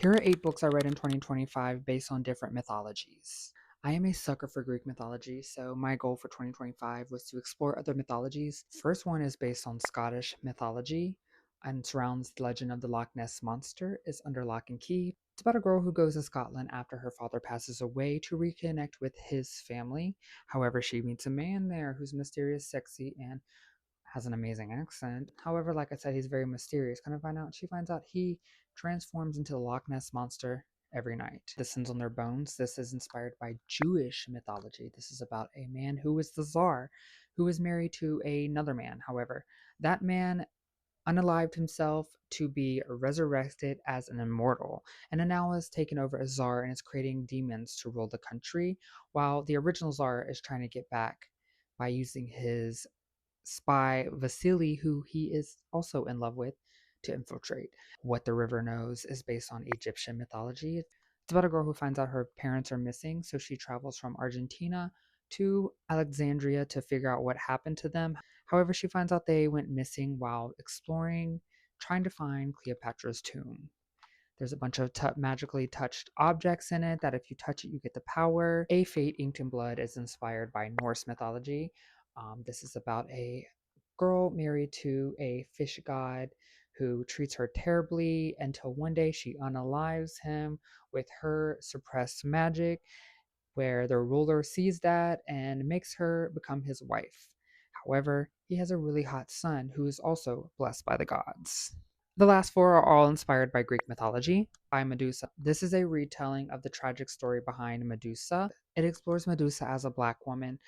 Here are 8 books I read in 2025 based on different mythologies. I am a sucker for Greek mythology, so my goal for 2025 was to explore other mythologies. First one is based on Scottish mythology and surrounds the legend of the Loch Ness Monster is under lock and key. It's about a girl who goes to Scotland after her father passes away to reconnect with his family. However, she meets a man there who's mysterious, sexy, and has an amazing accent. However, like I said, he's very mysterious. She finds out he transforms into the Loch Ness monster every night. Descends on their bones. This is inspired by Jewish mythology. This is about a man who is the Tsar, who is married to another man. However, that man unalived himself to be resurrected as an immortal, and now has taken over as Tsar and is creating demons to rule the country, while the original Tsar is trying to get back by using his spy Vasily, who he is also in love with, to infiltrate. What the River Knows is based on Egyptian mythology. It's about a girl who finds out her parents are missing, so she travels from Argentina to Alexandria to figure out what happened to them. However, she finds out they went missing while exploring, trying to find Cleopatra's tomb. There's a bunch of magically touched objects in it that if you touch it, you get the power. A Fate Inked in Blood is inspired by Norse mythology. This is about a girl married to a fish god who treats her terribly until one day she unalives him with her suppressed magic, where the ruler sees that and makes her become his wife. However, he has a really hot son who is also blessed by the gods. The last 4 are all inspired by Greek mythology. By Medusa. This is a retelling of the tragic story behind Medusa. It explores Medusa as a black woman.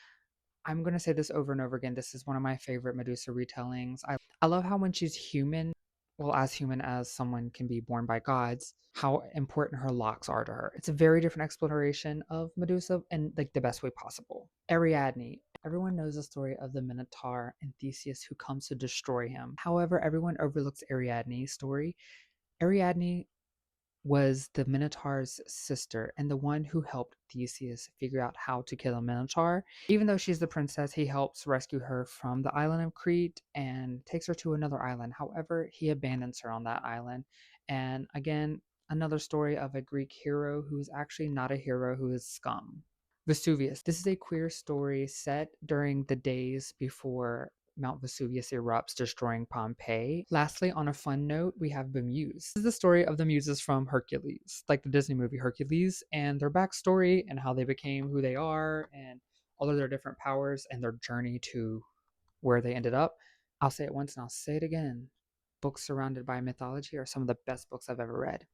I'm going to say this over and over again. This is one of my favorite Medusa retellings. I love how when she's human, well, as human as someone can be born by gods, how important her locks are to her. It's a very different exploration of Medusa in like the best way possible. Ariadne. Everyone knows the story of the Minotaur and Theseus who comes to destroy him. However, everyone overlooks Ariadne's story. Ariadne was the Minotaur's sister and the one who helped Theseus figure out how to kill a Minotaur. Even though she's the princess, he helps rescue her from the island of Crete and takes her to another island. However, he abandons her on that island. And again, another story of a Greek hero who's actually not a hero, who is scum. Vesuvius. This is a queer story set during the days before Mount Vesuvius erupts, destroying Pompeii. Lastly, on a fun note, we have Bemused. This is the story of the muses from Hercules, like the Disney movie Hercules, and their backstory and how they became who they are and all of their different powers and their journey to where they ended up. I'll say it once and I'll say it again. Books surrounded by mythology are some of the best books I've ever read.